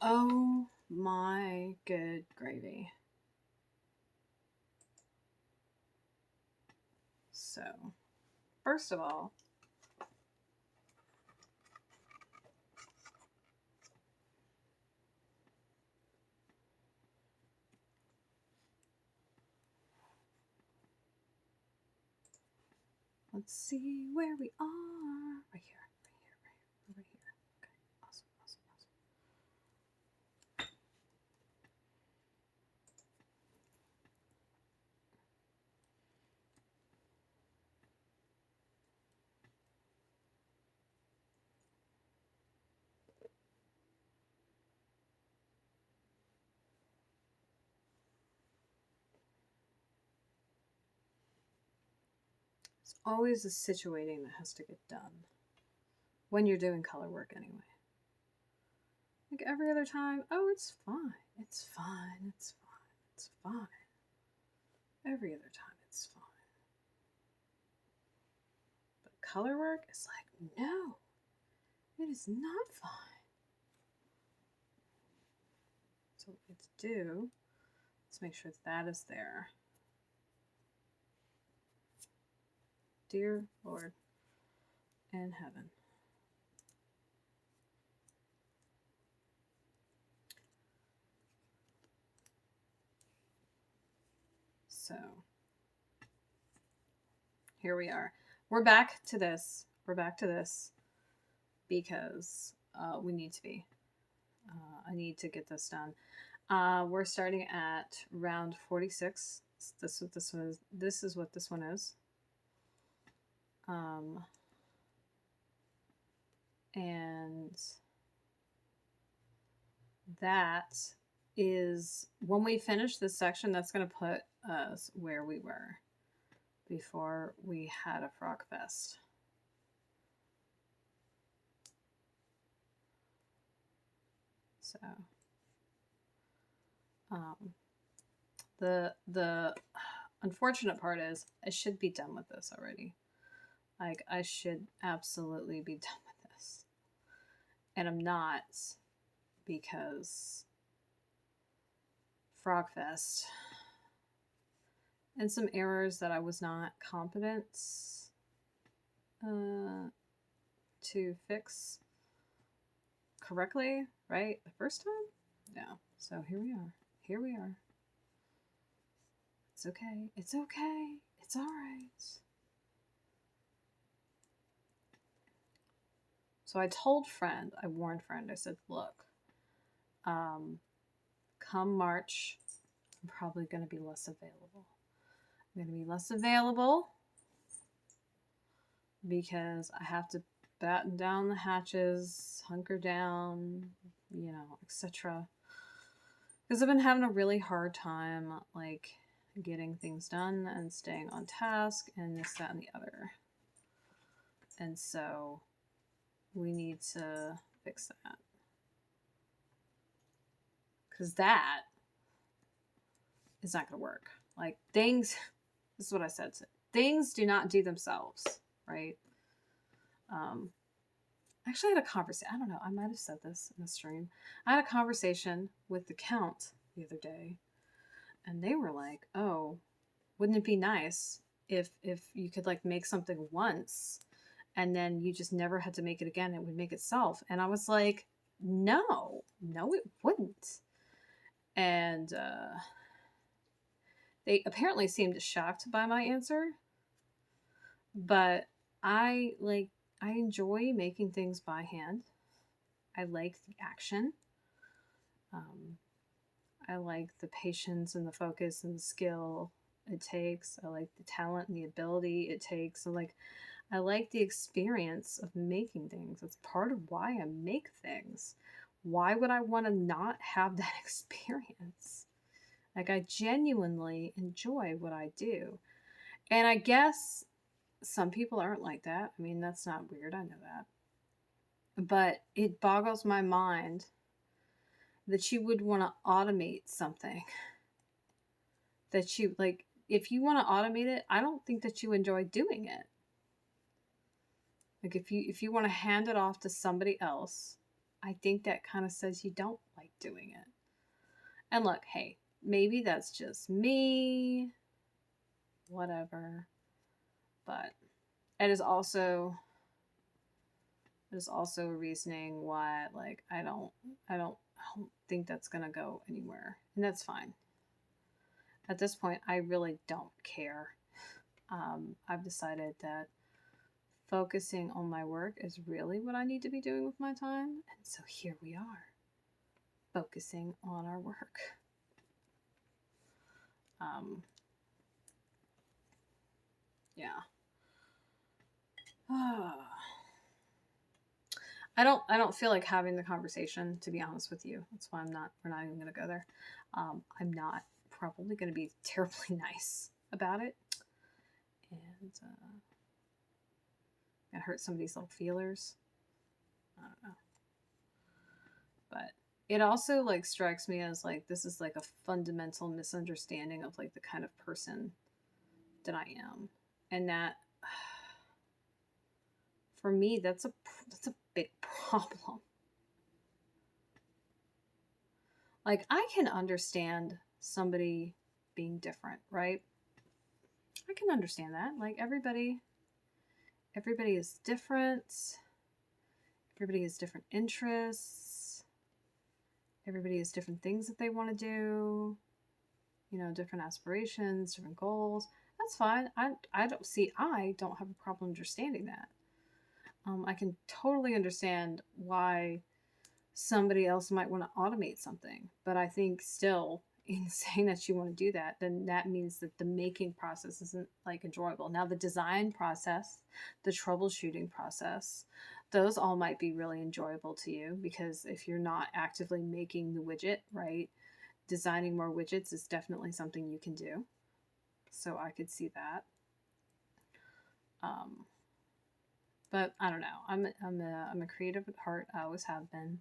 Oh my good gravy. So, first of all, let's see where we are. Right here, right here. Okay, awesome. It's always the situating that has to get done when you're doing color work anyway. Like every other time, oh, it's fine. It's fine. It's fine. It's fine. Every other time, it's fine. But color work is like, no, it is not fine. So what we have to do, let's make sure that is there. Dear Lord in heaven. So here we are. We're back to this. We're back to this because we need to be. I need to get this done. We're starting at round 46. This what this one is. This is what this one is. And that is when we finish this section. That's going to put us where we were before we had a frog fest. So, the unfortunate part is I should be done with this already. Like, I should absolutely be done with this. And I'm not, because Frogfest and some errors that I was not competent to fix correctly, right? The first time? Yeah. So here we are. Here we are. It's okay. It's okay. It's all right. So I told Friend, I warned Friend, I said, look, come March, I'm probably going to be less available. I'm going to be less available because I have to batten down the hatches, hunker down, you know, etc. Because I've been having a really hard time, like, getting things done and staying on task and this, that, and the other. And so we need to fix that. Because that is not going to work. Like, things, this is what I said, things do not do themselves, right? Actually, I had a conversation. I don't know. I might have said this in the stream. I had a conversation with the Count the other day, and they were like, "Oh, wouldn't it be nice if you could like make something once, and then you just never had to make it again? It would make itself." And I was like, "No, it wouldn't." And they apparently seemed shocked by my answer, but I enjoy making things by hand. I like the action. I like the patience and the focus and the skill it takes. I like the talent and the ability it takes. So I like the experience of making things. It's part of why I make things. Why would I want to not have that experience? Like, I genuinely enjoy what I do. And I guess some people aren't like that. I mean, that's not weird. I know that. But it boggles my mind that you would want to automate something. That you, like, if you want to automate it, I don't think that you enjoy doing it. Like, if you want to hand it off to somebody else, I think that kind of says you don't like doing it. And look, hey, maybe that's just me, whatever. But it is also a reasoning why, like, I don't think that's gonna go anywhere, and that's fine. At this point, I really don't care. I've decided that focusing on my work is really what I need to be doing with my time, and so here we are, focusing on our work. Yeah. I don't feel like having the conversation, to be honest with you. That's why we're not even gonna go there. I'm not probably gonna be terribly nice about it. And gonna hurt somebody's little feelers. I don't know. But it also like strikes me as like this is like a fundamental misunderstanding of like the kind of person that I am. And that for me that's a big problem. Like, I can understand somebody being different, right? I can understand that. Like, everybody is different. Everybody has different interests. Everybody has different things that they want to do. You know, different aspirations, different goals. That's fine. I don't have a problem understanding that. I can totally understand why somebody else might want to automate something. But I think still, in saying that you want to do that, then that means that the making process isn't like enjoyable. Now, the design process, the troubleshooting process, those all might be really enjoyable to you because if you're not actively making the widget, right, designing more widgets is definitely something you can do. So I could see that. But I don't know. I'm a creative at heart. I always have been.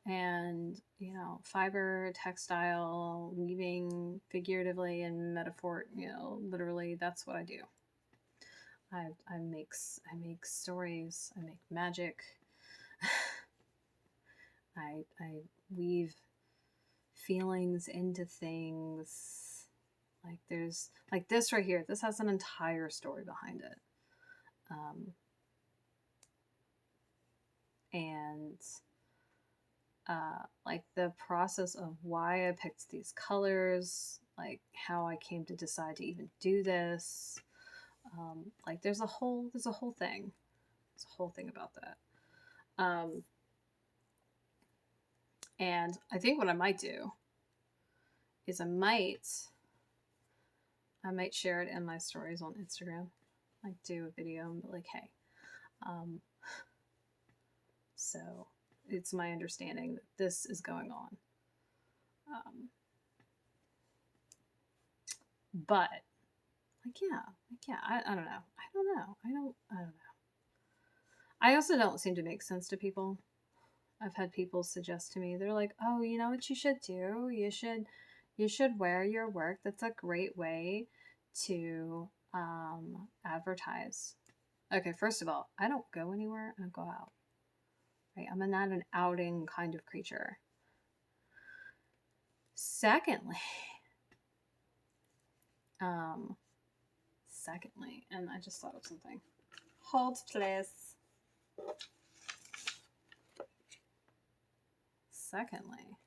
And, you know, fiber, textile, weaving figuratively and metaphor, you know, literally, that's what I do. I make stories, I make magic. I weave feelings into things. Like there's like this right here. This has an entire story behind it. And like the process of why I picked these colors, like how I came to decide to even do this. Like there's a whole thing. There's a whole thing about that. And I think what I might do is I might share it in my stories on Instagram. Like do a video and be like, hey. So it's my understanding that this is going on. But like, yeah, I don't know. I don't know. I also don't seem to make sense to people. I've had people suggest to me, they're like, oh, you know what you should do? You should wear your work. That's a great way to advertise. Okay, first of all, I don't go anywhere. I don't go out. Right? I'm not an outing kind of creature. Secondly, and I just thought of something. Hold, please. Secondly,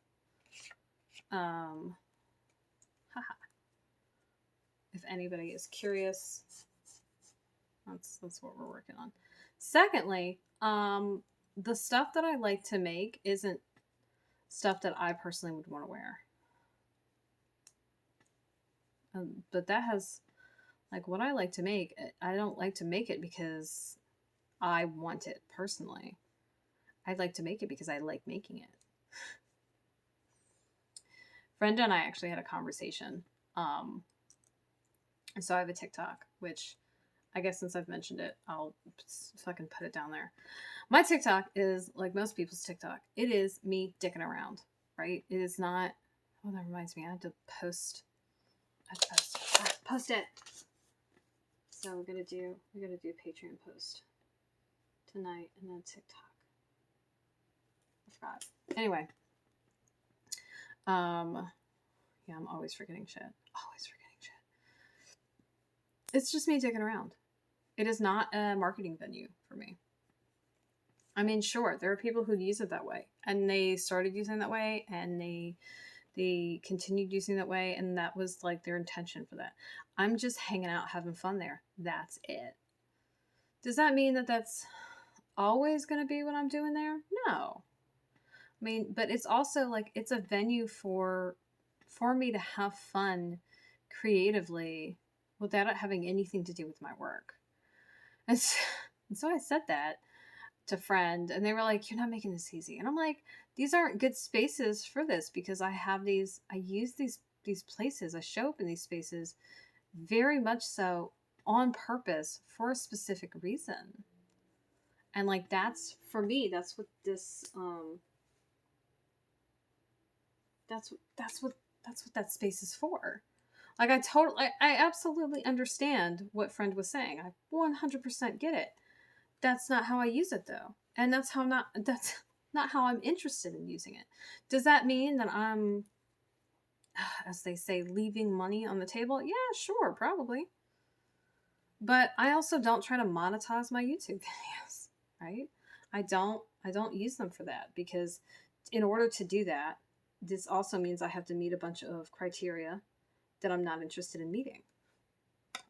if anybody is curious, that's what we're working on. Secondly, the stuff that I like to make isn't stuff that I personally would want to wear. But that has, like, what I like to make, I don't like to make it because I want it personally. I'd like to make it because I like making it. Brenda and I actually had a conversation. So I have a TikTok, which I guess since I've mentioned it, I'll fucking put it down there. My TikTok is like most people's TikTok. It is me dicking around, right? It is not. Oh, that reminds me. I have to post. Post it. So we're gonna do Patreon post tonight and then TikTok. forgot. Anyway, yeah, I'm always forgetting shit. Always forgetting shit. It's just me digging around. It is not a marketing venue for me. I mean, sure, there are people who use it that way, and they started using it that way, and they continued using it that way, and that was like their intention for that. I'm just hanging out, having fun there. That's it. Does that mean that that's always going to be what I'm doing there? No. I mean, but it's also like it's a venue for me to have fun creatively without it having anything to do with my work. And so I said that to friend, and they were like, "You're not making this easy." And I'm like, "These aren't good spaces for this because I use these places, I show up in these spaces very much so on purpose for a specific reason." And like that's for me, that's what this that's what that space is for. Like I absolutely understand what friend was saying. I 100% get it. That's not how I use it though. And that's not how I'm interested in using it. Does that mean that I'm, as they say, leaving money on the table? Yeah, sure, probably. But I also don't try to monetize my YouTube videos, right? I don't use them for that because in order to do that, this also means I have to meet a bunch of criteria that I'm not interested in meeting.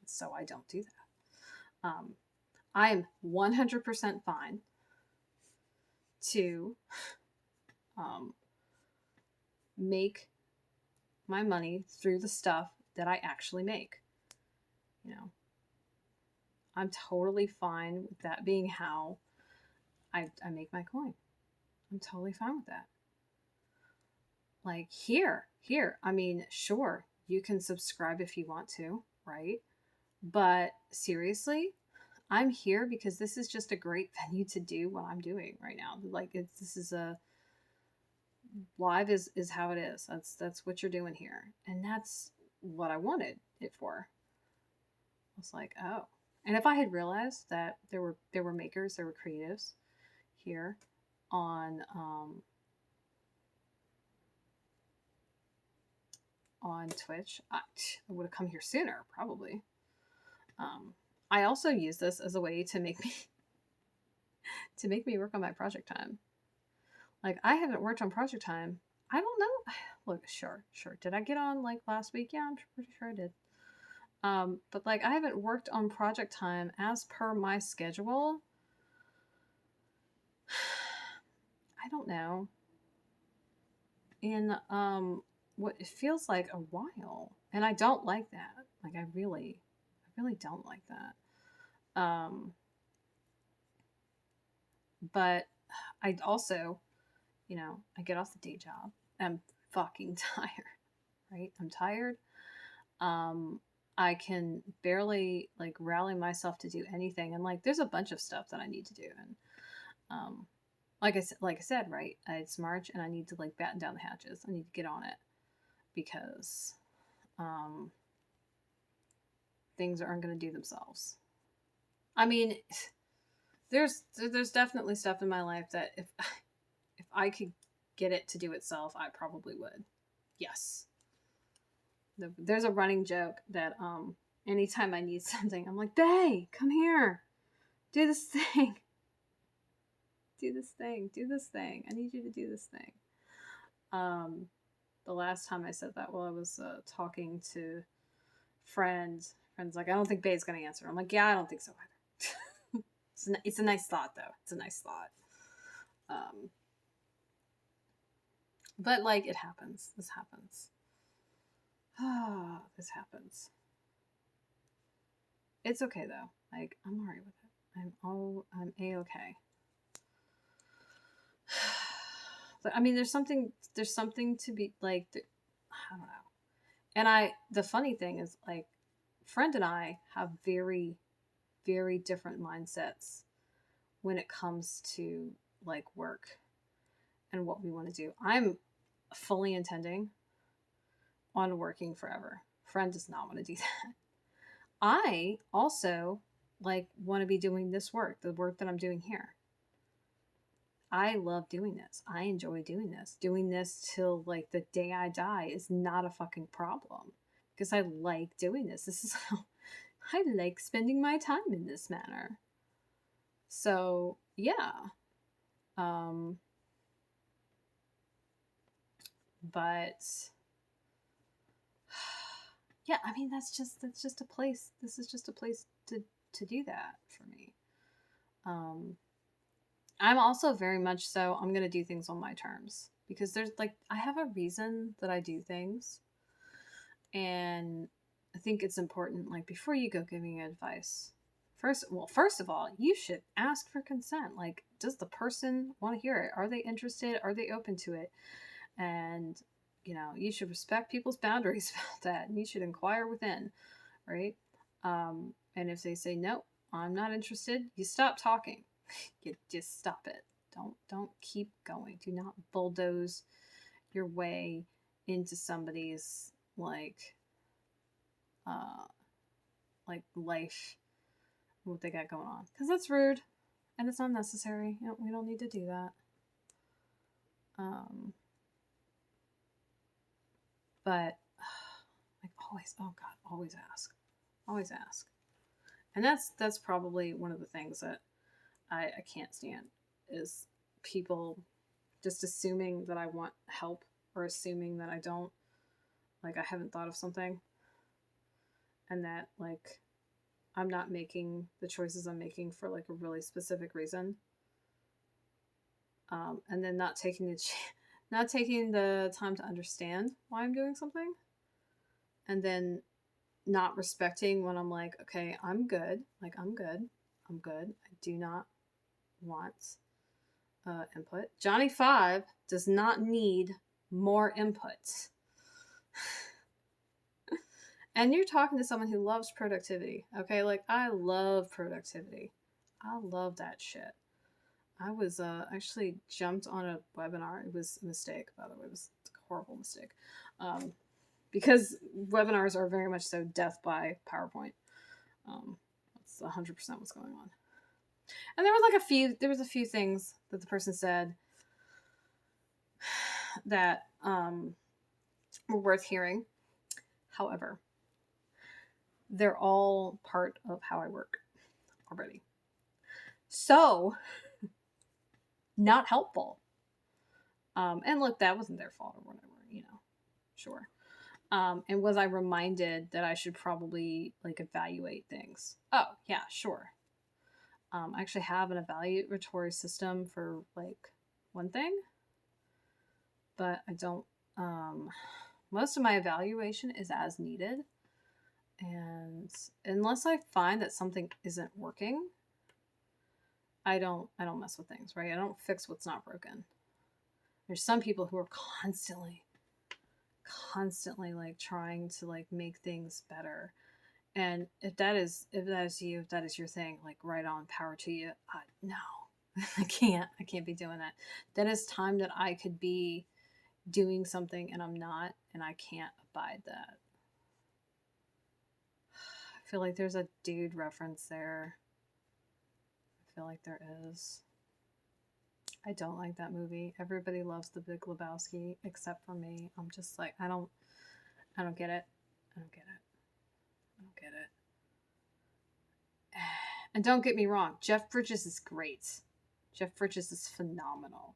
So I don't do that. I am 100% fine to make my money through the stuff that I actually make. You know, I'm totally fine with that being how I make my coin. I'm totally fine with that. Like here, I mean, sure, you can subscribe if you want to, right? But seriously, I'm here because this is just a great venue to do what I'm doing right now. Like this is a live is how it is. That's what you're doing here. And that's what I wanted it for. I was like, oh. And if I had realized that there were makers, there were creatives here on Twitch, I would have come here sooner, probably. I also use this as a way to make me work on my project time. Like I haven't worked on project time. I don't know. Look, sure. Did I get on like last week? Yeah, I'm pretty sure I did. But like I haven't worked on project time as per my schedule. I don't know. In what it feels like a while. And I don't like that. Like I really don't like that. But I also, I get off the day job. I'm fucking tired, right? I'm tired. I can barely like rally myself to do anything. And like, there's a bunch of stuff that I need to do. And, like I said, right? It's March and I need to like batten down the hatches. I need to get on it because, things aren't going to do themselves. I mean, there's definitely stuff in my life that if I could get it to do itself, I probably would. Yes. There's a running joke that anytime I need something, I'm like, "Bae, come here. Do this thing. Do this thing. Do this thing. I need you to do this thing." The last time I said that while I was talking to friends like, "I don't think Bae's going to answer." I'm like, "Yeah, I don't think so either." It's a nice thought, though. It's a nice thought. But like, it happens. This happens. This happens. It's okay though. Like, I'm alright with it. I'm a-okay. But I mean, there's something to be like, I don't know. And the funny thing is, like, friend and I have very, very different mindsets when it comes to like work and what we want to do. I'm fully intending on working forever. Friend does not want to do that. I also like want to be doing this work, the work that I'm doing here. I love doing this. I enjoy doing this. Doing this till like the day I die is not a fucking problem because I like doing this. This is how I like spending my time in this manner. So, yeah. Um, but yeah, I mean that's just a place. This is just a place to do that for me. Um, I'm also very much so I'm going to do things on my terms because there's like I have a reason that I do things, and I think it's important like before you go giving advice. First of all, you should ask for consent. Like, does the person want to hear it? Are they interested? Are they open to it? And you should respect people's boundaries about that, and you should inquire within, right? And if they say no, I'm not interested, you stop talking. You just stop it. Don't keep going. Do not bulldoze your way into somebody's uh life, what they got going on, because that's rude and it's unnecessary. We don't need to do that. But like always, oh god, always ask. And that's probably one of the things that I can't stand is people just assuming that I want help or assuming that I don't, like I haven't thought of something, and that like I'm not making the choices I'm making for like a really specific reason, and then not taking not taking the time to understand why I'm doing something, and then not respecting when I'm like, okay, I'm good, like I'm good, I do not want input. Johnny Five does not need more input. And you're talking to someone who loves productivity, okay? Like, I love productivity. I love that shit. I was actually jumped on a webinar. It was a mistake, by the way. It was a horrible mistake. Because webinars are very much so death by PowerPoint. That's 100% what's going on. And there was a few things that the person said that were worth hearing. However, they're all part of how I work already. So, not helpful. And look, that wasn't their fault or whatever, sure. And was I reminded that I should probably like evaluate things? Oh, yeah, sure. I actually have an evaluatory system for like one thing, but I don't. Most of my evaluation is as needed, and unless I find that something isn't working, I don't mess with things, right? I don't fix what's not broken. There's some people who are constantly like trying to like make things better. And if that is you, if that is your thing, like right on, power to you. No, I can't be doing that. That is time that I could be doing something and I'm not, and I can't abide that. I feel like there's a dude reference there. I feel like there is. I don't like that movie. Everybody loves The Big Lebowski except for me. I'm just like, I don't get it. I don't get it. And don't get me wrong, Jeff Bridges is great. Jeff Bridges is phenomenal.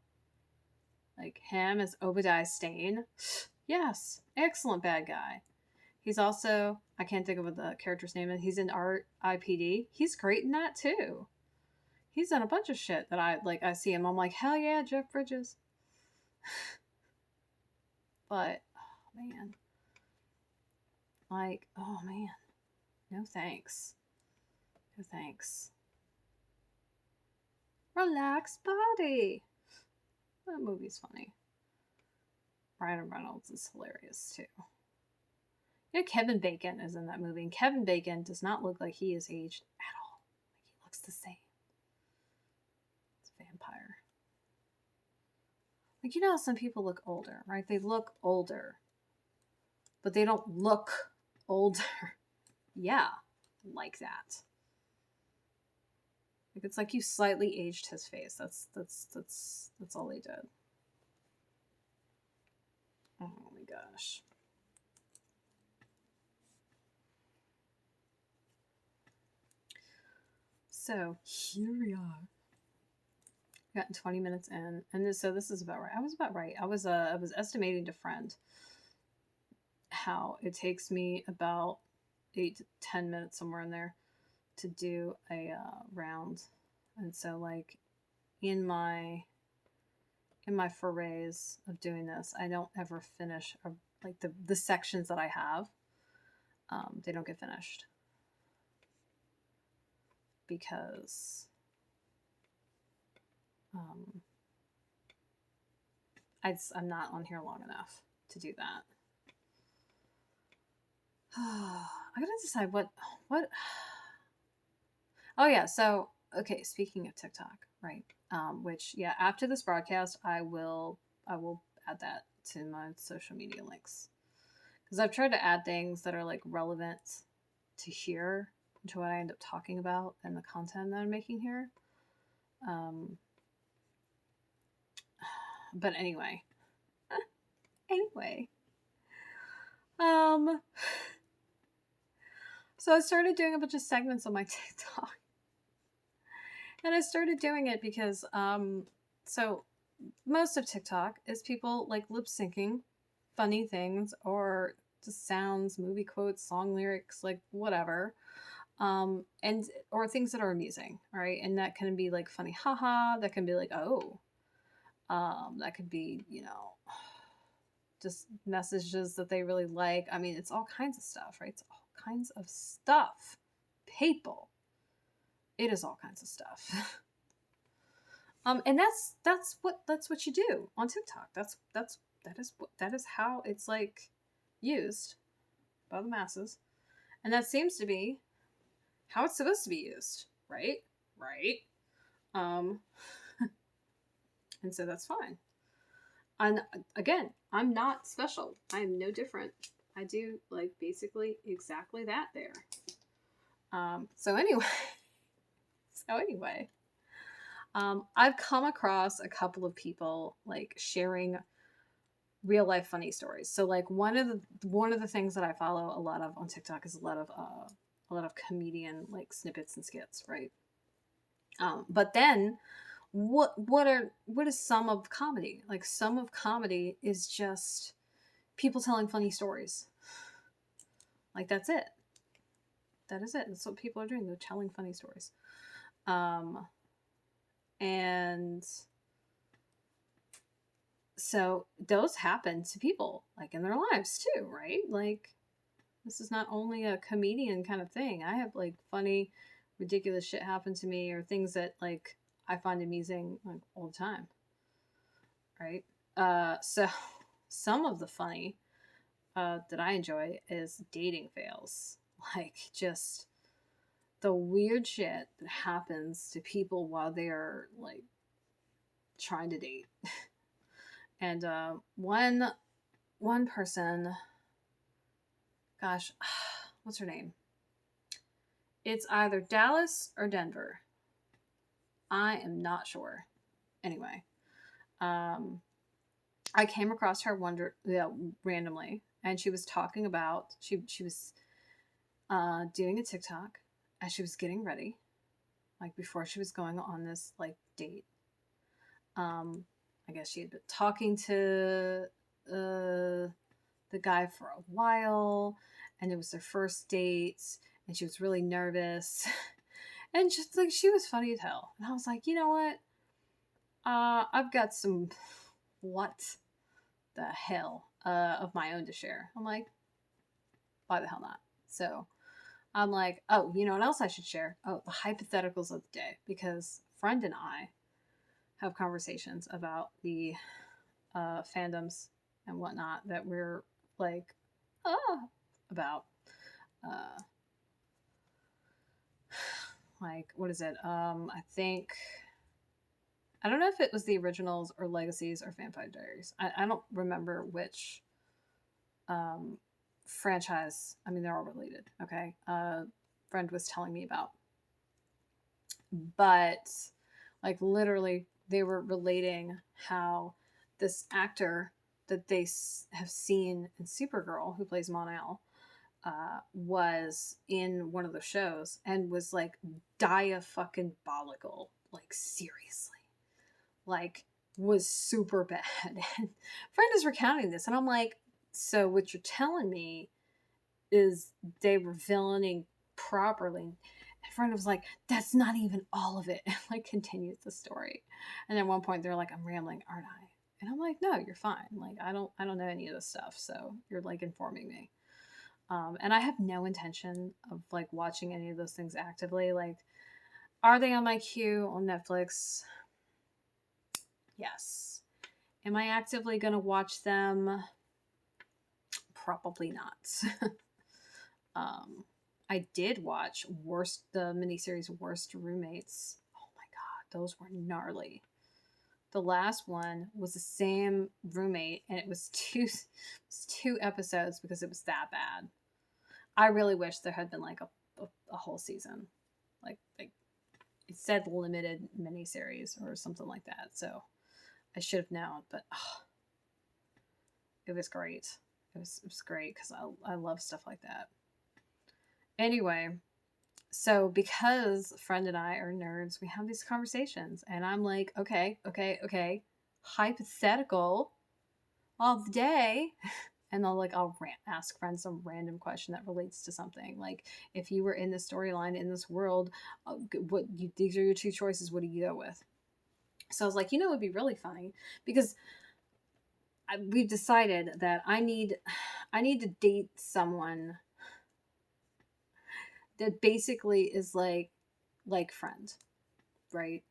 Like him as Obadiah Stane. Yes, excellent bad guy. He's also, I can't think of what the character's name is. He's in R.I.P.D. He's great in that too. He's done a bunch of shit that I see him. I'm like, hell yeah, Jeff Bridges. But, oh man. Like, oh man. No thanks. No thanks. Relax body. That movie's funny. Ryan Reynolds is hilarious too. Kevin Bacon is in that movie, and Kevin Bacon does not look like he is aged at all. Like he looks the same. It's a vampire. Like, how some people look older, right? They look older, but they don't look older. Yeah, like that. Like it's like you slightly aged his face. That's all they did. Oh my gosh. So here we are. Gotten 20 minutes in, and this is about right. I was about right. I was estimating to friend how it takes me about 8 to 10 minutes somewhere in there to do a round, and so like in my forays of doing this, I don't ever finish like the sections that I have. They don't get finished because I'm not on here long enough to do that. I gotta decide what. Oh yeah, so okay. Speaking of TikTok, right? Which yeah, after this broadcast, I will add that to my social media links because I've tried to add things that are like relevant to here, to what I end up talking about and the content that I'm making here. But anyway, anyway, so I started doing a bunch of segments on my TikTok. And I started doing it because, so most of TikTok is people like lip syncing funny things or just sounds, movie quotes, song lyrics, like whatever. And or things that are amusing, right? And that can be like funny, haha. That can be like, oh, that could be, just messages that they really like. I mean, it's all kinds of stuff, right? It's all kinds of stuff. People. It is all kinds of stuff. And that's what you do on TikTok. That is how it's like used by the masses, and that seems to be how it's supposed to be used, right? Right. Um, and so that's fine. And again, I'm not special. I'm no different. I do like basically exactly that there. So anyway, so anyway. I've come across a couple of people like sharing real life funny stories. So like one of the things that I follow a lot of on TikTok is a lot of comedian like snippets and skits, right? But then what is some of comedy? Like some of comedy is just people telling funny stories. Like that's it. That is it. That's what people are doing. They're telling funny stories. And so those happen to people like in their lives too, right? Like this is not only a comedian kind of thing. I have like funny, ridiculous shit happen to me or things that like I find amusing like all the time. Right? So some of the funny that I enjoy is dating fails. Like just the weird shit that happens to people while they're like trying to date. And one person, gosh, what's her name? It's either Dallas or Denver. I am not sure. Anyway, I came across her randomly, and she was talking about she was doing a TikTok as she was getting ready, like before she was going on this like date. I guess she had been talking to the guy for a while, and it was their first date, and she was really nervous. And just like she was funny as hell. And I was like, you know what? I've got some what the hell of my own to share. I'm like, why the hell not? So I'm like, oh, you know what else I should share? Oh, the hypotheticals of the day. Because friend and I have conversations about the fandoms and whatnot that we're like, about. Like, what is it? I don't know if it was the originals or Legacies or Vampire Diaries. I don't remember which franchise. I mean, they're all related. Okay. Friend was telling me about. But like literally they were relating how this actor that they have seen in Supergirl, who plays Mon-El, was in one of the shows and was like dia-fucking-bolical, like seriously, like was super bad. And friend is recounting this, and I'm like, so what you're telling me is they were villaining properly. And friend was like, that's not even all of it. And like continues the story. And at one point they're like, I'm rambling, aren't I? And I'm like, no, you're fine. Like I don't know any of this stuff, so you're like informing me. And I have no intention of like watching any of those things actively. Like, are they on my queue on Netflix? Yes. Am I actively going to watch them? Probably not. I did watch the miniseries Worst Roommates. Oh my god, those were gnarly. The last one was the same roommate, and it was two episodes because it was that bad. I really wish there had been like a whole season, like it said limited miniseries or something like that. So I should have known, but it was great. It was great because I love stuff like that. Anyway, so because friend and I are nerds, we have these conversations, and I'm like, okay, hypothetical of the day, and I'll ask friends some random question that relates to something. Like, if you were in this storyline in this world, these are your two choices. What do you go with? So I was like, it would be really funny because we've decided that I need to date someone that basically is like friend, right?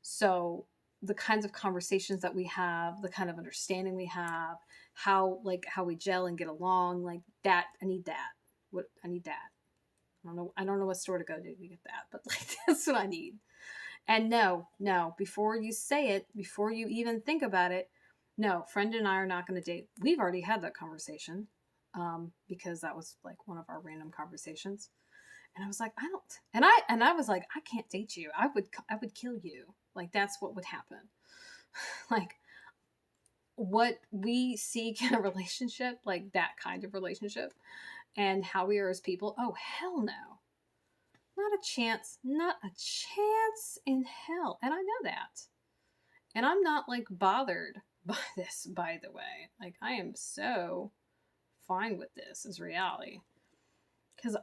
So the kinds of conversations that we have, the kind of understanding we have, how we gel and get along, like that. I need that. What I need that. I don't know what store to go to get that, but like that's what I need. And no, before you say it, before you even think about it, no, friend and I are not going to date. We've already had that conversation, because that was like one of our random conversations. And I was like, I don't. And I was like, I can't date you. I would kill you. Like that's what would happen. Like what we seek in a relationship, like that kind of relationship, and how we are as people. Oh hell no. Not a chance. Not a chance in hell. And I know that. And I'm not like bothered by this, by the way. Like I am so fine with this as reality. Because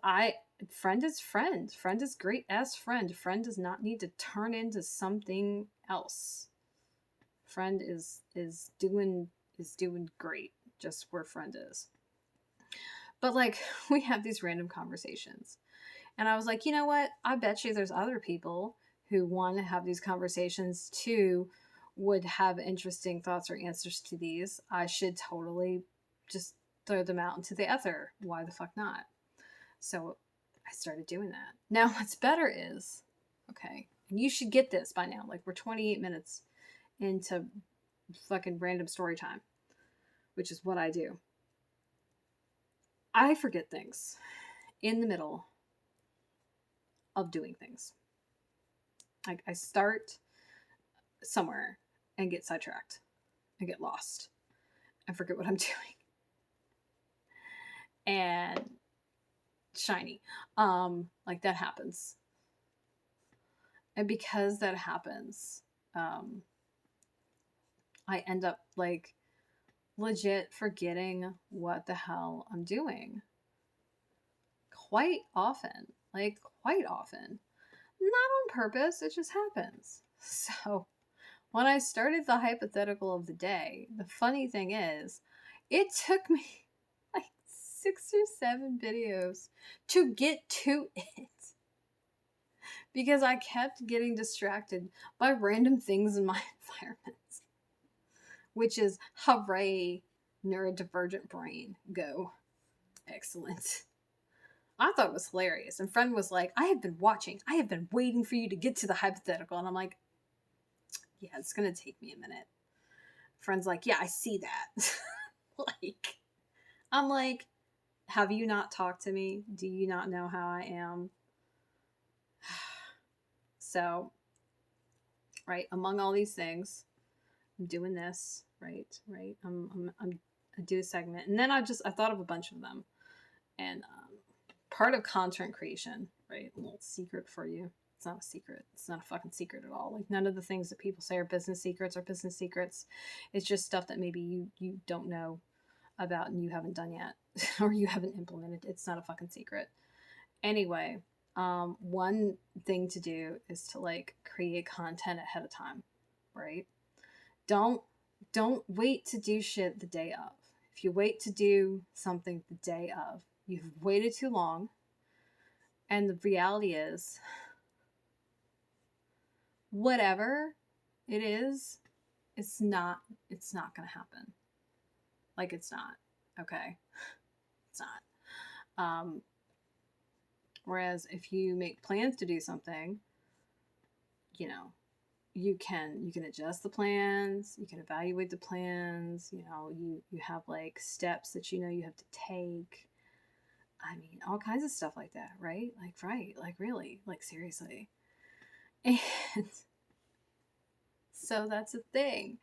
friend is friend. Friend is great as friend. Friend does not need to turn into something else. Friend is doing great just where friend is. But like we have these random conversations. And I was like, you know what? I bet you there's other people who want to have these conversations too, would have interesting thoughts or answers to these. I should totally just throw them out into the ether. Why the fuck not? So I started doing that. Now, what's better is, okay, and you should get this by now. Like, we're 28 minutes into fucking random story time, which is what I do. I forget things in the middle of doing things. Like, I start somewhere and get sidetracked and get lost and forget what I'm doing. And shiny. Like that happens. And because that happens, I end up like legit forgetting what the hell I'm doing. Quite often. Like quite often. Not on purpose, it just happens. So when I started the hypothetical of the day, the funny thing is, it took me like 6 or 7 videos to get to it. Because I kept getting distracted by random things in my environment. Which is, hooray, neurodivergent brain, go. Excellent. I thought it was hilarious. And friend was like, I have been waiting for you to get to the hypothetical. And I'm like, yeah, it's going to take me a minute. Friend's like, yeah, I see that. Like, I'm like, have you not talked to me? Do you not know how I am? So, right, among all these things, I'm doing this, right, right. I do a segment, and then I thought of a bunch of them, and part of content creation, right? A little secret for you. It's not a secret. It's not a fucking secret at all. Like none of the things that people say are business secrets are business secrets. It's just stuff that maybe you don't know about and you haven't done yet or you haven't implemented. It's not a fucking secret. Anyway, one thing to do is to like create content ahead of time, right? Don't don't wait to do shit the day of. If you wait to do something the day of, you've waited too long. And the reality is, whatever it is, it's not going to happen. Like it's not. Okay? It's not. Whereas if you make plans to do something, you know, you can adjust the plans, you can evaluate the plans, you know, you have like steps that you know you have to take. I mean, all kinds of stuff like that, right? Like, right, like really, like seriously. And so that's a thing.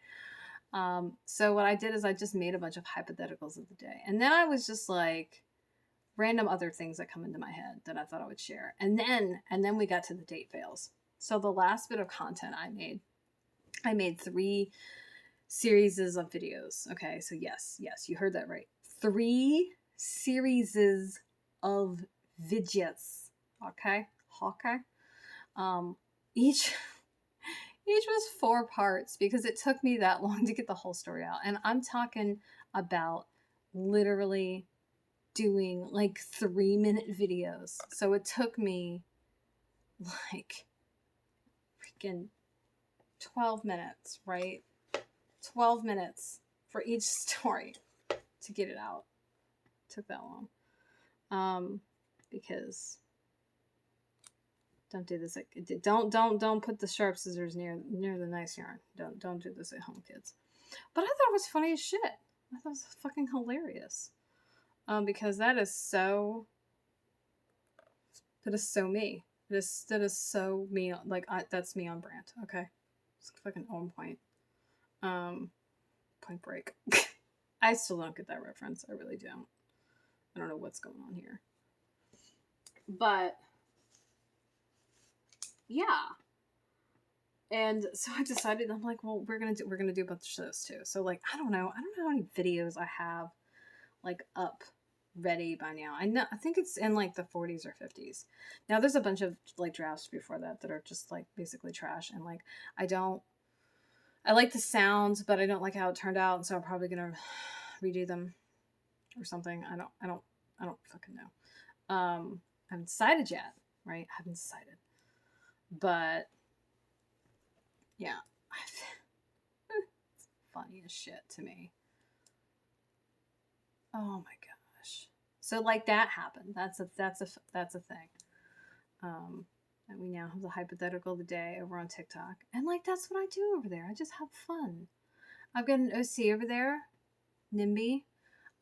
So what I did is I just made a bunch of hypotheticals of the day. And then I was just like random other things that come into my head that I thought I would share. And then we got to the date fails. So the last bit of content I made 3 series of videos. Okay, so yes, you heard that right. 3 series of videos. Okay? Each was 4 parts because it took me that long to get the whole story out. And I'm talking about literally doing like 3-minute videos. So it took me like freaking 12 minutes, right? 12 minutes for each story to get it out. It took that long. Because don't do this. Don't put the sharp scissors near the nice yarn. Don't do this at home, kids. But I thought it was funny as shit. I thought it was fucking hilarious. Because that is so me. That is so me. Like that's me on brand. Okay, it's fucking on point. Point Break. I still don't get that reference. I really don't. I don't know what's going on here. But yeah. And so I decided, I'm like, well, we're gonna do a bunch of those too. So like, I don't know how many videos I have like up ready by now. I think it's in like the 40s or 50s. Now there's a bunch of like drafts before that are just like basically trash, and like I like the sounds, but I don't like how it turned out, and so I'm probably gonna redo them or something. I don't fucking know. I haven't decided yet, right? I haven't decided. But yeah. It's funny as shit to me. Oh my gosh. So like that happened. That's a thing. And we now have the hypothetical of the day over on TikTok. And like that's what I do over there. I just have fun. I've got an OC over there, NIMBY.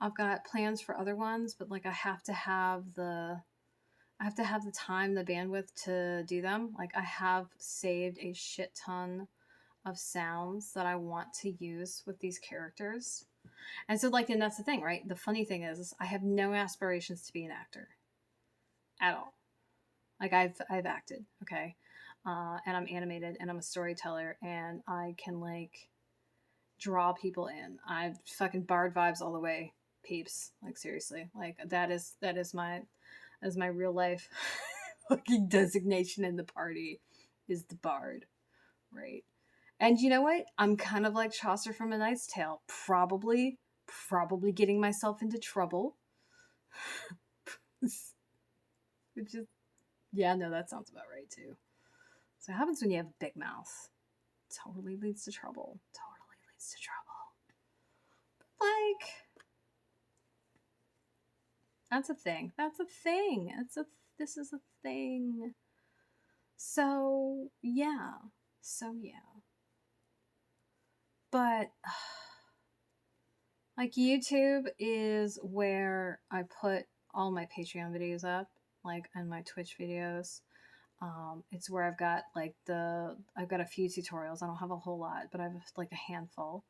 I've got plans for other ones, but like I have to have the time, the bandwidth to do them. Like I have saved a shit ton of sounds that I want to use with these characters. And so like, and that's the thing, right? The funny thing is I have no aspirations to be an actor at all. Like I've acted, okay? And I'm animated and I'm a storyteller and I can like draw people in. I've fucking Bard vibes all the way, peeps. Like seriously. Like that is my real life fucking designation in the party is the Bard, right? And you know what? I'm kind of like Chaucer from A Knight's Tale. Probably getting myself into trouble. Which is, yeah, no, that sounds about right too. So it happens when you have a big mouth. Totally leads to trouble. Like, that's a thing. This is a thing. So, yeah. But like YouTube is where I put all my Patreon videos up, like, and my Twitch videos. It's where I've got I've got a few tutorials. I don't have a whole lot, but I have like a handful.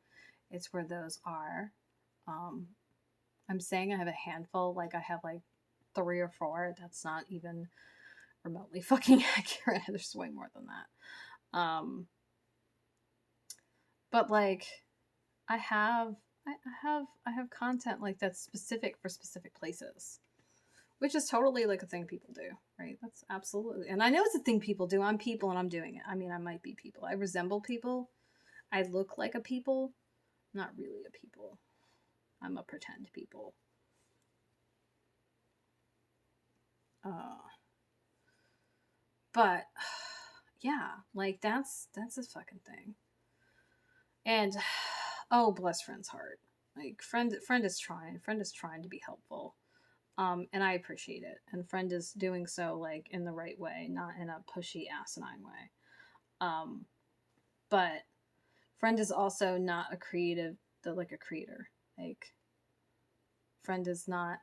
It's where those are. Um, I'm saying I have a handful, like I have like 3 or 4. That's not even remotely fucking accurate. There's way more than that. But like I have I have content like that's specific for specific places, which is totally like a thing people do, right? That's absolutely, and I know it's a thing people do. I'm people and I'm doing it. I mean, I might be people. I resemble people. I look like a people, not really a people. I'm a pretend people. Uh, but yeah, like that's a fucking thing. And oh, bless friend's heart. Like friend is trying. Friend is trying to be helpful. And I appreciate it. And friend is doing so like in the right way, not in a pushy asinine way. But friend is also not a creative, like a creator. Like friend is not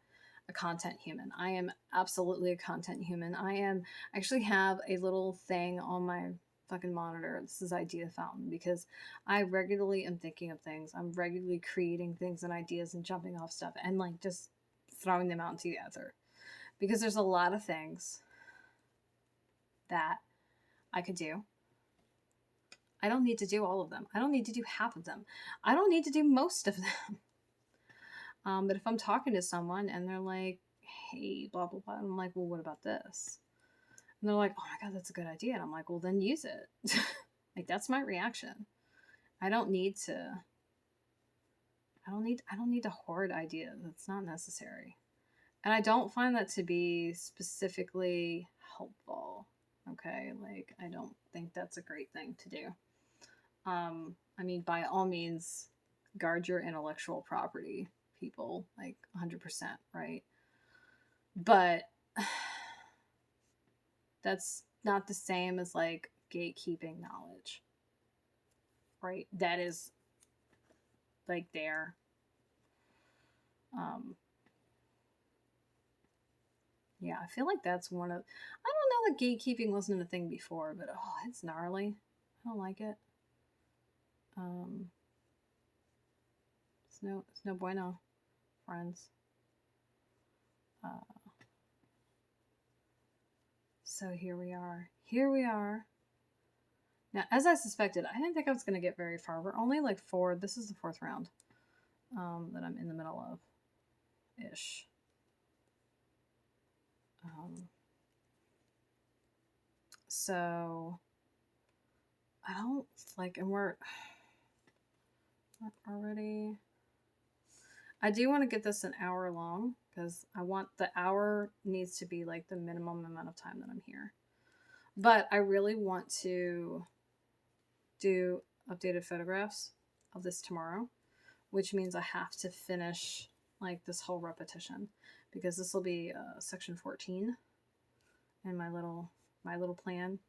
a content human. I am absolutely a content human. I actually have a little thing on my fucking monitor. This is Idea Fountain because I regularly am thinking of things. I'm regularly creating things and ideas and jumping off stuff and like just throwing them out into the ether. Because there's a lot of things that I could do. I don't need to do all of them. I don't need to do half of them. I don't need to do most of them. But if I'm talking to someone and they're like, hey, blah, blah, blah, I'm like, well, what about this? And they're like, oh my God, that's a good idea. And I'm like, well, then use it. Like, that's my reaction. I don't need to hoard ideas. That's not necessary. And I don't find that to be specifically helpful. Okay. Like, I don't think that's a great thing to do. I mean, by all means, guard your intellectual property, people, like 100%, right? But that's not the same as like gatekeeping knowledge, right? That is like there. Um, yeah, I feel like that's one of. I don't know that gatekeeping wasn't a thing before, but oh, it's gnarly. I don't like it. Um, it's no bueno, friends. Uh, so here we are. Here we are. Now, as I suspected, I didn't think I was going to get very far. We're only like 4. This is the 4th round that I'm in the middle of, ish. So I don't like, and we're already. I do want to get this an hour long because I want the hour needs to be like the minimum amount of time that I'm here. But I really want to do updated photographs of this tomorrow, which means I have to finish like this whole repetition because this will be section 14 in my little plan,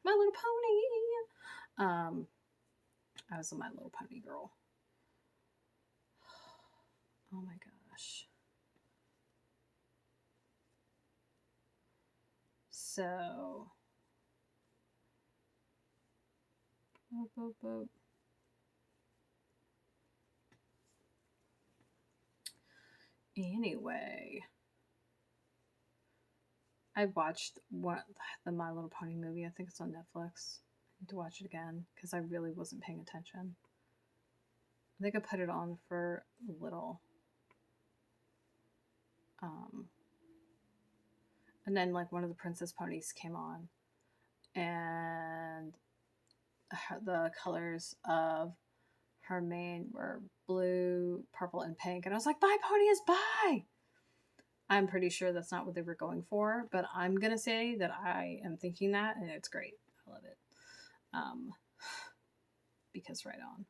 My Little Pony. I was a My Little Pony girl. Oh my gosh. So boop, boop, boop. Anyway, I watched the My Little Pony movie. I think it's on Netflix. I need to watch it again because I really wasn't paying attention. I think I put it on for a little. And then like one of the princess ponies came on, and the colors of her mane were blue, purple, and pink. And I was like, bye, ponies, bye! I'm pretty sure that's not what they were going for, but I'm going to say that I am thinking that, and it's great. I love it. Because right on.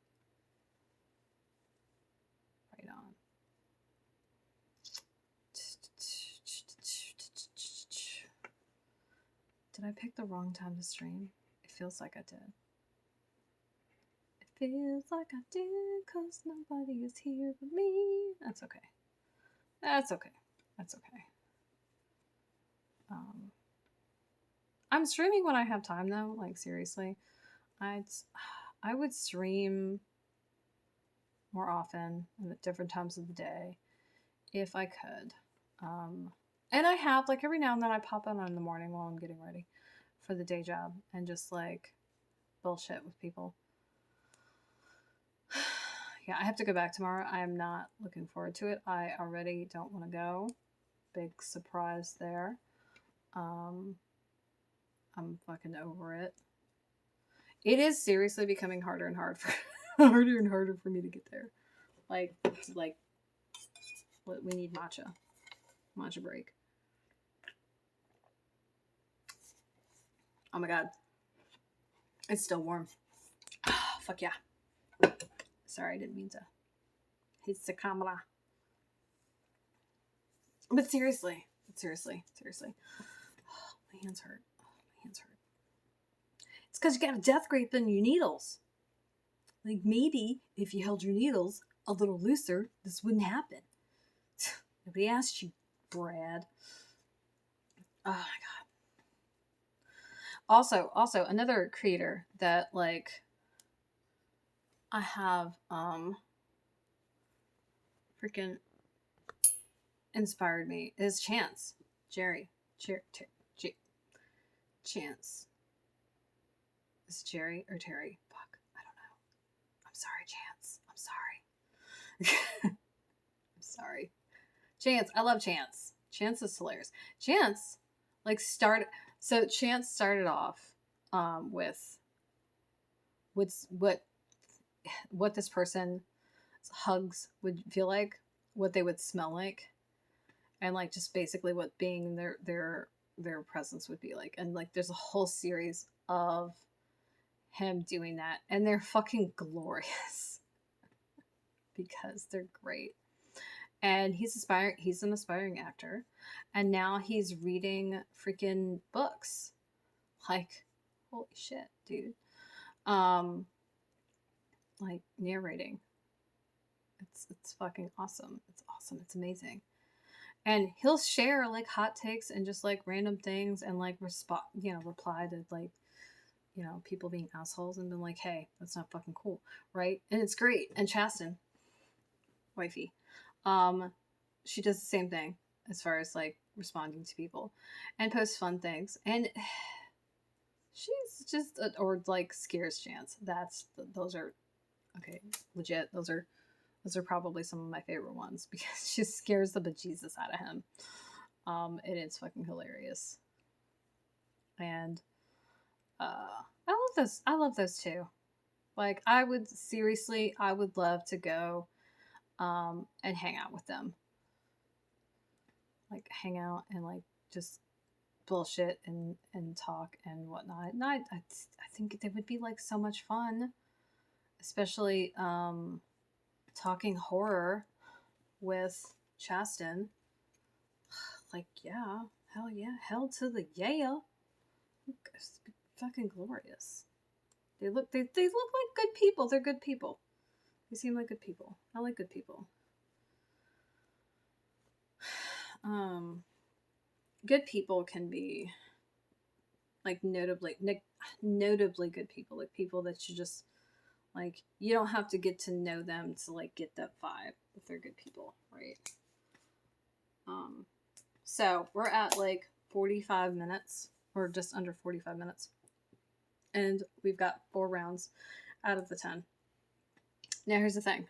Right on. Did I pick the wrong time to stream? It feels like I did. It feels like I did, because nobody is here but me. That's okay. That's okay. That's okay. I'm streaming when I have time though. Like seriously, I'd I would stream more often and at different times of the day if I could. Um, and I have like every now and then I pop on in the morning while I'm getting ready for the day job and just like bullshit with people. Yeah, I have to go back tomorrow. I am not looking forward to it. I already don't want to go. Big surprise there. Um, I'm fucking over it. It is seriously becoming harder and harder for harder and harder for me to get there. Like, like we need matcha break. Oh my god, it's still warm. Fuck yeah. Sorry, I didn't mean to hit the camera. But seriously. Oh, my hands hurt. It's because you got a death grip in your needles. Like maybe if you held your needles a little looser, this wouldn't happen. Nobody asked you, Brad. Oh my god. Also another creator that like I have freaking inspired me is Chance. Chance. Is it Jerry or Terry? Fuck, I don't know. I'm sorry, Chance. I'm sorry. I'm sorry. Chance, I love Chance. Chance is hilarious. Chance Chance started off with what this person's hugs would feel like, what they would smell like, and like just basically what being their presence would be like. And like there's a whole series of him doing that, and they're fucking glorious because they're great. And he's an aspiring actor, and now he's reading freaking books. Like, holy shit, dude. Like narrating. It's fucking awesome. It's awesome. It's amazing. And he'll share like hot takes and just like random things and like reply to like, people being assholes and been like, hey, that's not fucking cool, right? And it's great. And Chasten, wifey, she does the same thing as far as like responding to people and posts fun things. And she's just or like scares Chance. Those are okay, legit. Those are probably some of my favorite ones because she scares the bejesus out of him. And it's fucking hilarious. And I love those too. Like I would love to go and hang out with them. Like hang out and like just bullshit and talk and whatnot. And I think they would be like so much fun, especially talking horror with Chasten. Like yeah, hell to the yeah. It's fucking glorious. They look like good people. They're good people. They seem like good people. I like good people. Good people can be like notably good people, like people that you just like you don't have to get to know them to like get that vibe if they're good people, right? So we're at like 45 minutes or just under 45 minutes, and we've got 4 rounds out of the 10. Now here's the thing.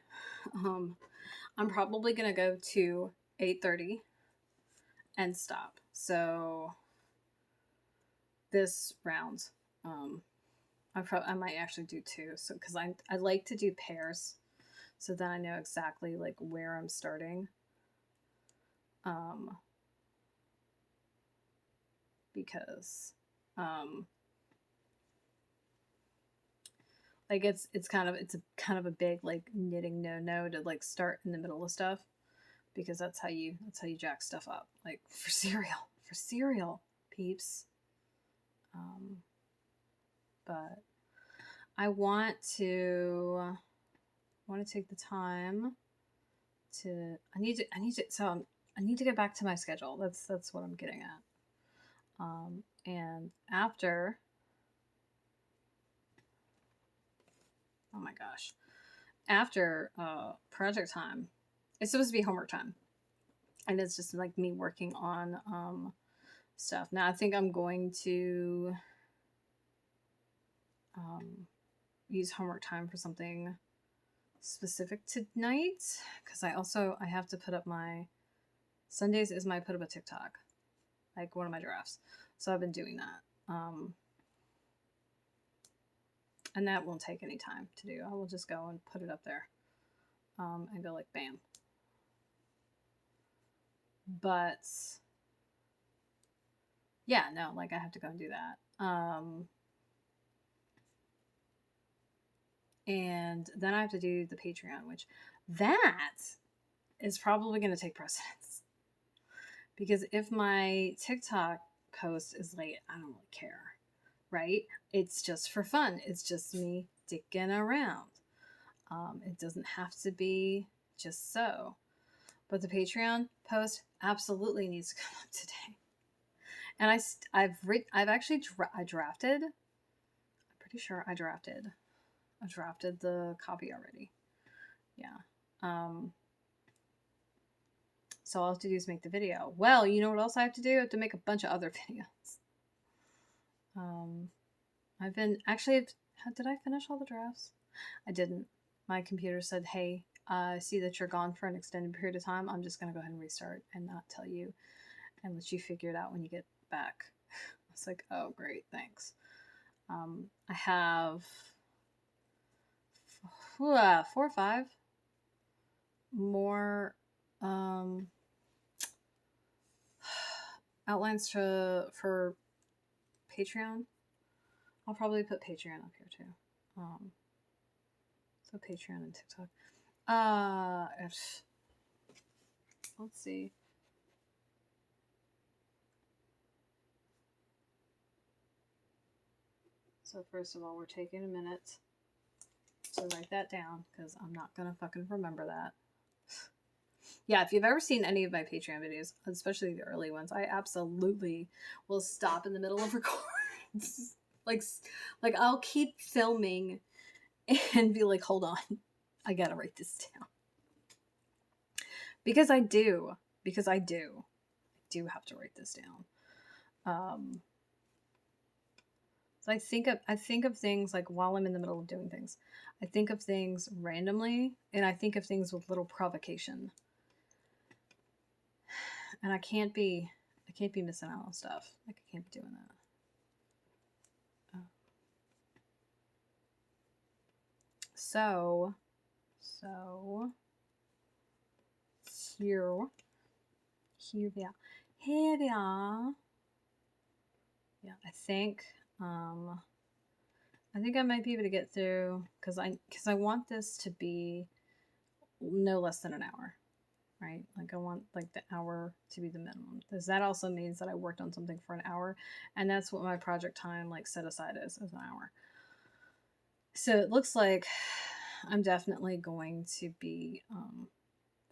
I'm probably gonna go to 8:30 and stop. So this round, I might actually do 2. So because I like to do pairs, so then I know exactly like where I'm starting. Because like it's a kind of a big like knitting no to like start in the middle of stuff, because that's how you jack stuff up, like for cereal peeps. But I want to take the time to I need to get back to my schedule. That's what I'm getting at. And after, oh my gosh, after project time, it's supposed to be homework time. And it's just like me working on stuff. Now I think I'm going to use homework time for something specific tonight, because I have to put up my Sundays is my put up a TikTok, like one of my drafts. So I've been doing that. And that won't take any time to do. I will just go and put it up there and go like bam. But yeah, no, like I have to go and do that. And then I have to do the Patreon, which that is probably going to take precedence. Because if my TikTok post is late, I don't really care, right? It's just for fun. It's just me dicking around. It doesn't have to be just so. But the Patreon post absolutely needs to come up today. And I've actually drafted. I'm pretty sure I drafted the copy already. Yeah. So all I have to do is make the video. Well, you know what else I have to do? I have to make a bunch of other videos. I've been actually. Did I finish all the drafts? I didn't. My computer said, "Hey, I see that you're gone for an extended period of time. I'm just gonna go ahead and restart and not tell you, and let you figure it out when you get back." It's like, oh, great, thanks. I have 4 or 5 more outlines for Patreon. I'll probably put Patreon up here too. So Patreon and TikTok. Let's see. So first of all, we're taking a minute to write that down because I'm not gonna fucking remember that. Yeah, if you've ever seen any of my Patreon videos, especially the early ones, I absolutely will stop in the middle of recordings. like I'll keep filming and be like, hold on, I gotta write this down. Because I do have to write this down. So I think of things like while I'm in the middle of doing things. I think of things randomly, and I think of things with little provocation. And I can't be missing out on stuff. Like I can't be doing that. So here we are. Yeah, I think I might be able to get through because I want this to be no less than an hour, right? Like I want like the hour to be the minimum, because that also means that I worked on something for an hour, and that's what my project time like set aside is an hour. So it looks like I'm definitely going to be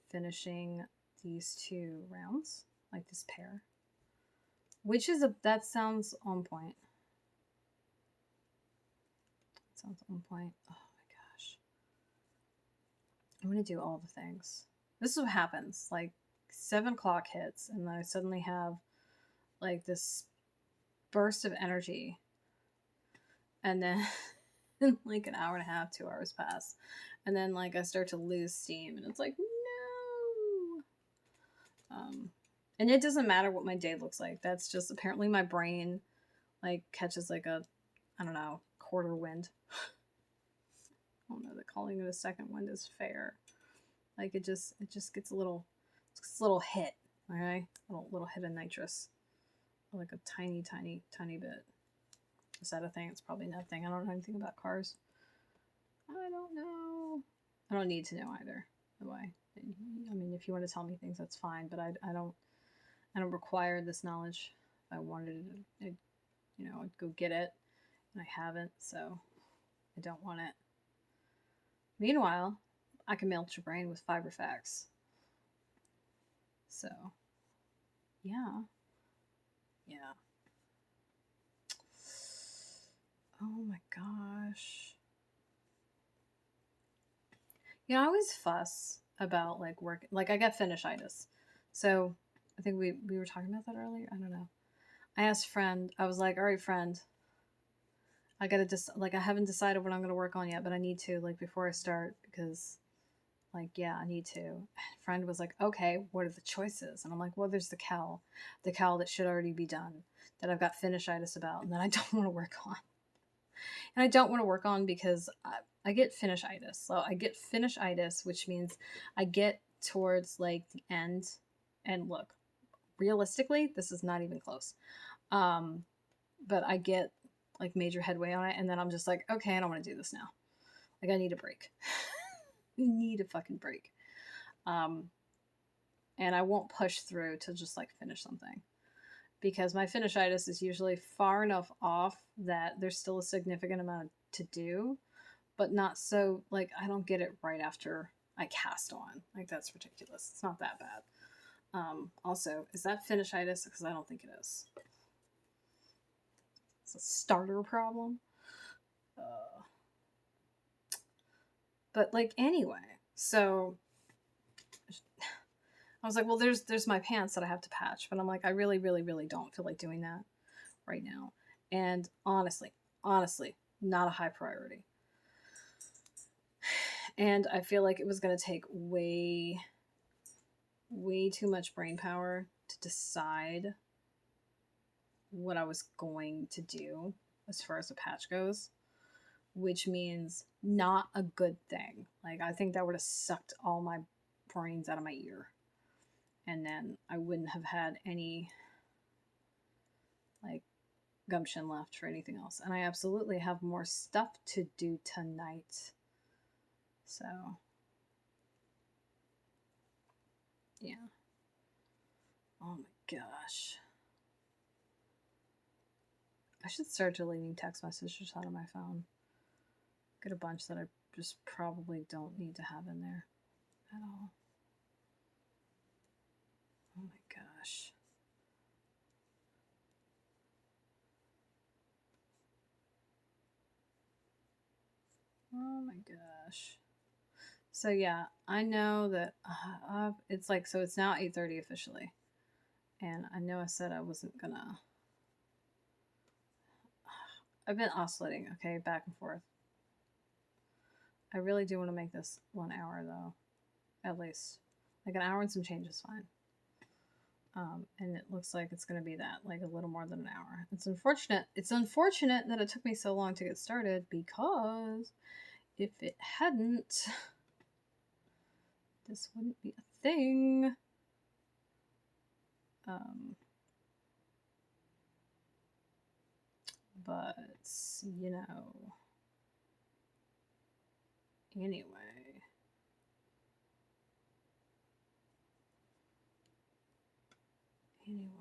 finishing these 2 rounds, like this pair, which is that sounds on point. Sounds on point. Oh my gosh. I'm going to do all the things. This is what happens. Like 7 o'clock hits and I suddenly have like this burst of energy. And then like an hour and a half, 2 hours pass. And then like I start to lose steam and it's like, no. And it doesn't matter what my day looks like. That's just apparently my brain like catches like a, I don't know, quarter wind. I don't know that calling it a second wind is fair. Like it just gets a little hit, okay? Little hit of nitrous, like a tiny bit. Is that a thing? It's probably nothing. I don't know anything about cars. I don't know. I don't need to know either. The way. I mean, if you want to tell me things, that's fine. But I don't require this knowledge. If I wanted it, I'd go get it, and I haven't, so I don't want it. Meanwhile, I can melt your brain with fiber facts. So, yeah. Oh my gosh. Yeah, I always fuss about like work. Like I get finishitis, so I think we were talking about that earlier. I don't know. I asked friend. I was like, "All right, friend, I gotta just like I haven't decided what I'm gonna work on yet, but I need to like before I start because like yeah, I need to." Friend was like, "Okay, what are the choices?" And I'm like, "Well, there's the cowl that should already be done that I've got finishitis about, and that I don't want to work on." And I don't want to work on because I get finishitis. So I get finishitis, which means I get towards like the end. And look, realistically, this is not even close. Um, but I get like major headway on it, and then I'm just like, okay, I don't want to do this now. Like I need a break. Need a fucking break. Um, and I won't push through to just like finish something because my finishitis is usually far enough off that there's still a significant amount to do, but not so like I don't get it right after I cast on. Like that's ridiculous. It's not that bad. Also, is that finishitis? Because I don't think it is. It's a starter problem. Uh, but like anyway, so I was like, well, there's my pants that I have to patch, but I'm like, I really, really, really don't feel like doing that right now. And honestly, not a high priority. And I feel like it was gonna take way, way too much brain power to decide what I was going to do as far as the patch goes, which means not a good thing. Like, I think that would have sucked all my brains out of my ear. And then I wouldn't have had any, like, gumption left for anything else. And I absolutely have more stuff to do tonight. So, yeah. Oh my gosh. I should start deleting text messages out of my phone. Get a bunch that I just probably don't need to have in there at all. Oh my gosh. Oh my gosh. So yeah, I know that it's like so it's now 8:30 officially. And I know I said I wasn't gonna I've been oscillating, okay, back and forth. I really do want to make this 1 hour though. At least. Like an hour and some change is fine. And it looks like it's going to be that, like a little more than an hour. It's unfortunate. It's unfortunate that it took me so long to get started because if it hadn't, this wouldn't be a thing. But, you know, anyway. Anyway.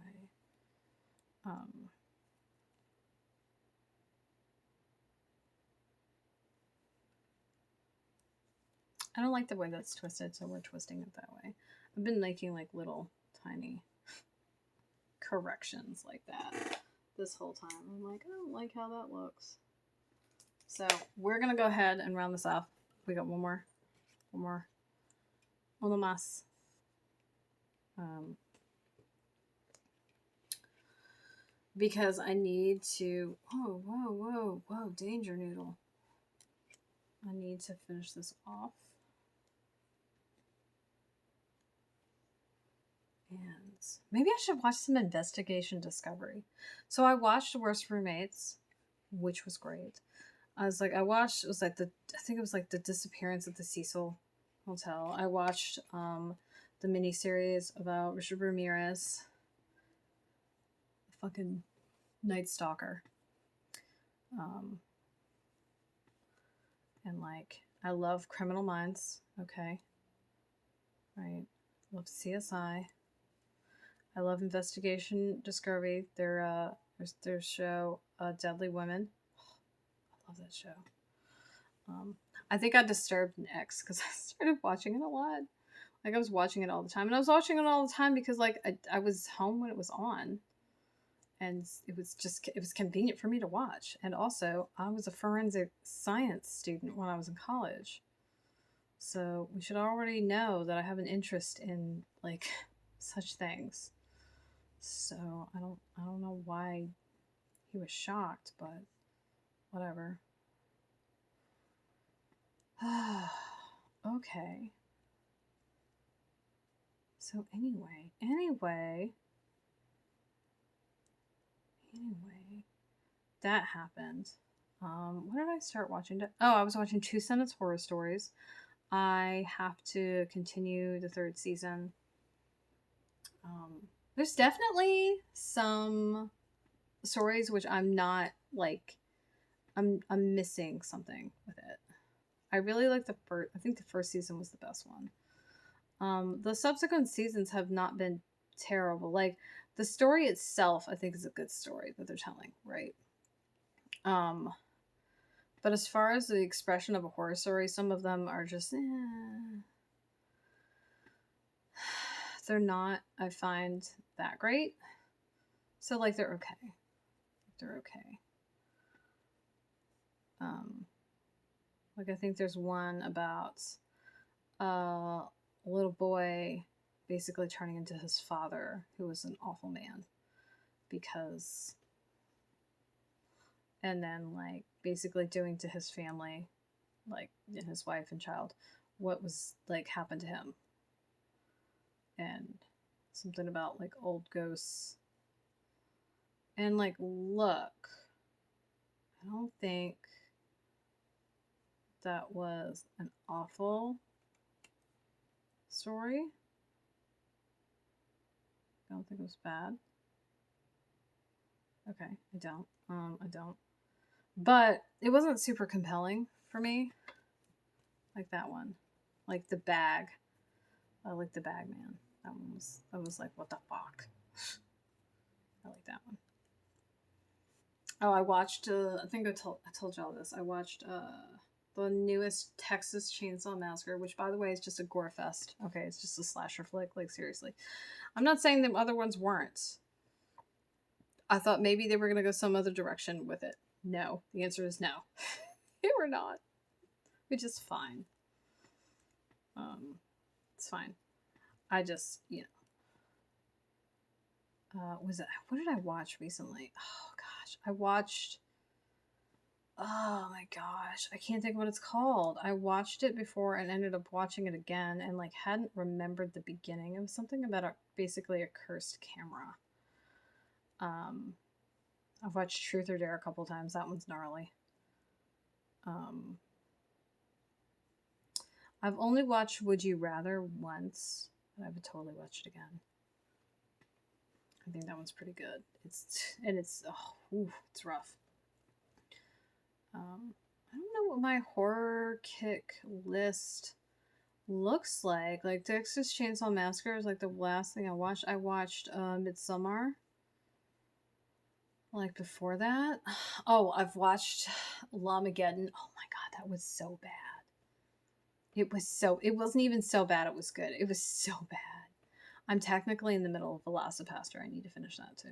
I don't like the way that's twisted, so we're twisting it that way. I've been making like little tiny corrections like that this whole time. I'm like, I don't like how that looks. So we're gonna go ahead and round this off. We got one more. Uno más. Because I need to. Whoa, danger noodle. I need to finish this off. And maybe I should watch some Investigation Discovery. So I watched Worst Roommates, which was great. I was like, it was like I think it was like the disappearance at the Cecil Hotel. I watched the miniseries about Richard Ramirez, the fucking Night Stalker. And like, I love Criminal Minds. Okay, right. Love CSI. I love Investigation Discovery. Their show, Deadly Women. I love that show. I think I disturbed an ex because I started watching it a lot. Like I was watching it all the time, and I was watching it all the time because like I was home when it was on, and it was convenient for me to watch. And also, I was a forensic science student when I was in college, so we should already know that I have an interest in like such things. So I don't know why he was shocked, but whatever. Okay. So anyway, that happened. What did I start watching? I was watching Two Sentence Horror Stories. I have to continue the third season. There's definitely some stories which I'm not like. I'm missing something with it. I really like the first. I think the first season was the best one. The subsequent seasons have not been terrible. Like the story itself, I think is a good story that they're telling, right? But as far as the expression of a horror story, some of them are just they're not, I find, that great. So like they're okay. They're okay. Like I think there's one about a little boy basically turning into his father, who was an awful man, because, and then like basically doing to his family, like and his wife and child, what was like happened to him, and something about like old ghosts. And like, look, I don't think that was an awful story. I don't think it was bad. Okay, I don't. I don't. But it wasn't super compelling for me. Like that one. Like the bag. I like the bag man. That was like, what the fuck? I like that one. Oh, I watched I think I told y'all this. I watched the newest Texas Chainsaw Massacre, which by the way is just a gore fest. Okay, it's just a slasher flick, like seriously. I'm not saying the other ones weren't. I thought maybe they were going to go some other direction with it. No. The answer is no. They were not. Which is fine. It's fine. I just, what did I watch recently? Oh gosh. Oh my gosh. I can't think of what it's called. I watched it before and ended up watching it again and like hadn't remembered the beginning. It was something about basically a cursed camera. I've watched Truth or Dare a couple times. That one's gnarly. I've only watched Would You Rather once, but I would totally watch it again. I think that one's pretty good. It's rough. I don't know what my horror kick list looks like. Like Texas Chainsaw Massacre is like the last thing I watched. I watched Midsommar. Like before that, oh, I've watched Lamageddon. Oh my god, that was so bad. It wasn't even so bad, it was good. It was so bad. I'm technically in the middle of Velocipaster. I need to finish that too.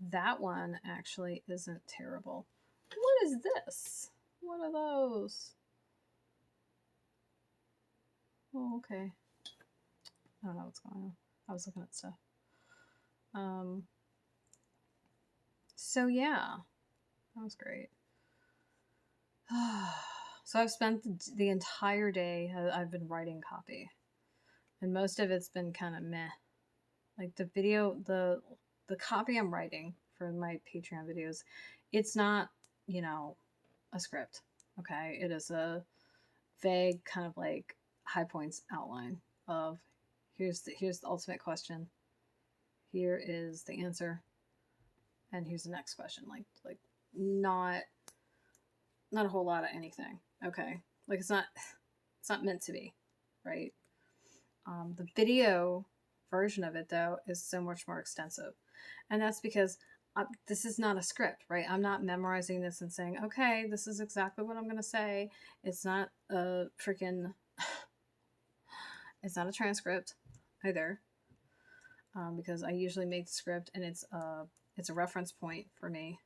That one actually isn't terrible. What is this? What are those? Oh, okay. I don't know what's going on. I was looking at stuff. So yeah, that was great. So I've spent the entire day, I've been writing copy. And most of it's been kind of meh. Like the video, the copy I'm writing for my Patreon videos, it's not, a script. Okay? It is a vague kind of like high points outline of here's the ultimate question. Here is the answer. And here's the next question. Like not a whole lot of anything. Okay? Like it's not meant to be, right? The video version of it, though, is so much more extensive. And that's because this is not a script, right? I'm not memorizing this and saying, okay, this is exactly what I'm going to say. It's not a freaking... It's not a transcript either, because I usually make the script and it's a reference point for me,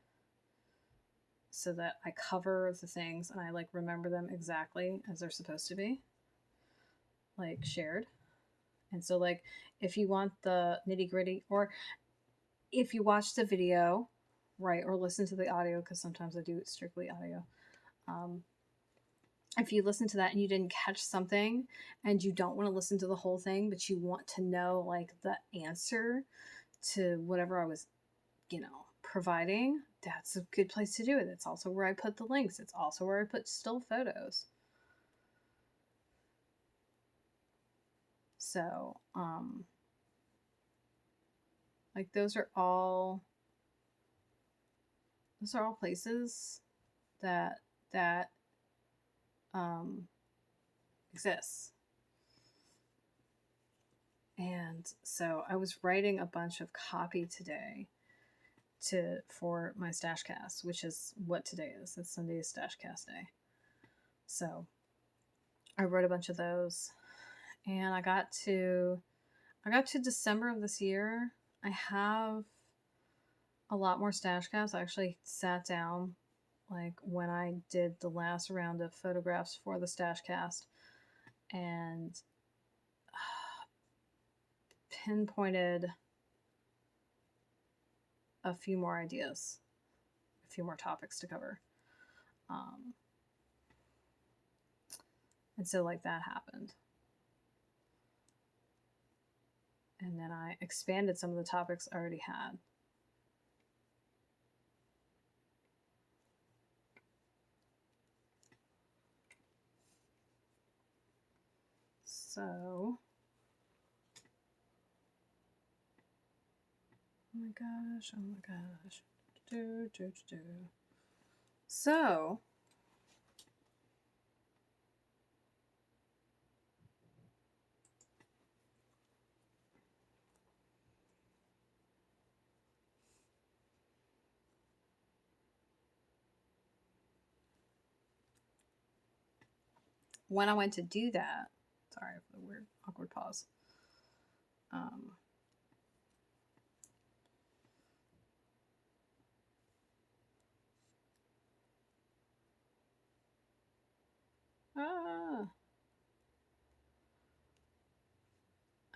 so that I cover the things and I like remember them exactly as they're supposed to be, like shared. And so like if you want the nitty gritty, or if you watch the video, right, or listen to the audio, because sometimes I do strictly audio. If you listen to that and you didn't catch something and you don't want to listen to the whole thing, but you want to know like the answer to whatever I was, providing, that's a good place to do it. It's also where I put the links. It's also where I put still photos. So, like those are all places that exists. And so I was writing a bunch of copy today for my stash cast, which is what today is. It's Sunday is stash cast day. So I wrote a bunch of those, and I got to December of this year. I have a lot more stash casts. I actually sat down like when I did the last round of photographs for the stash cast and pinpointed a few more ideas, a few more topics to cover. And so like that happened. And then I expanded some of the topics I already had. So, oh my gosh. So, when I went to do that, sorry for the weird, awkward pause.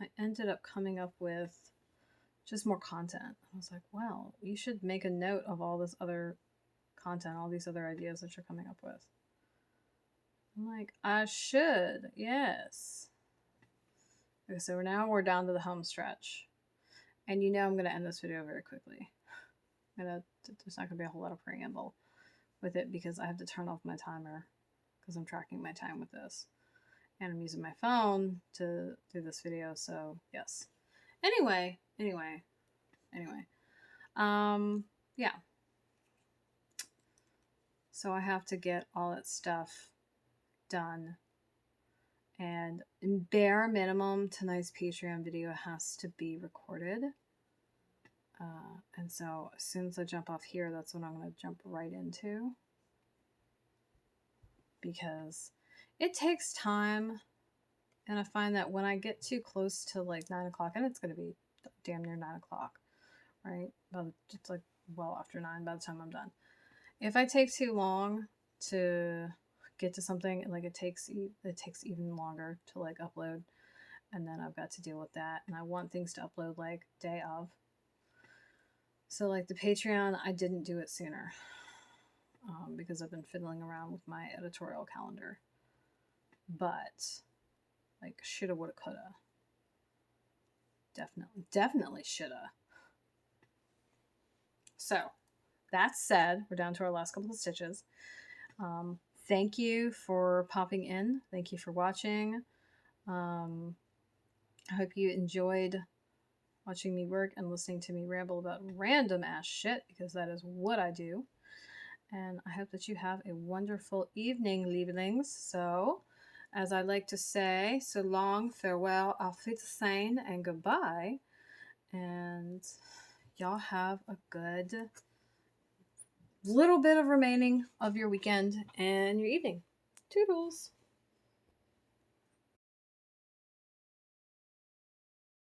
I ended up coming up with just more content. I was like, wow, you should make a note of all this other content, all these other ideas that you're coming up with. I'm like, I should, yes. Okay, so now we're down to the home stretch. And I'm going to end this video very quickly. There's not going to be a whole lot of preamble with it because I have to turn off my timer because I'm tracking my time with this. And I'm using my phone to do this video, so yes. Anyway. Yeah. So I have to get all that stuff done. And bare minimum, tonight's Patreon video has to be recorded. And so as soon as I jump off here, that's what I'm going to jump right into. Because it takes time. And I find that when I get too close to like 9 o'clock, and it's going to be damn near 9 o'clock, right? Well, it's like well after 9 by the time I'm done. If I take too long to get to something, like it takes even longer to like upload, and then I've got to deal with that. And I want things to upload like day of. So like the Patreon, I didn't do it sooner because I've been fiddling around with my editorial calendar. But like shoulda, woulda, coulda. Definitely shoulda. So that said, we're down to our last couple of stitches. Thank you for popping in. Thank you for watching. I hope you enjoyed watching me work and listening to me ramble about random ass shit, because that is what I do. And I hope that you have a wonderful evening, lievelings. So, as I like to say, so long, farewell, auf Wiedersehen, and goodbye. And y'all have a good little bit of remaining of your weekend and your evening. Toodles.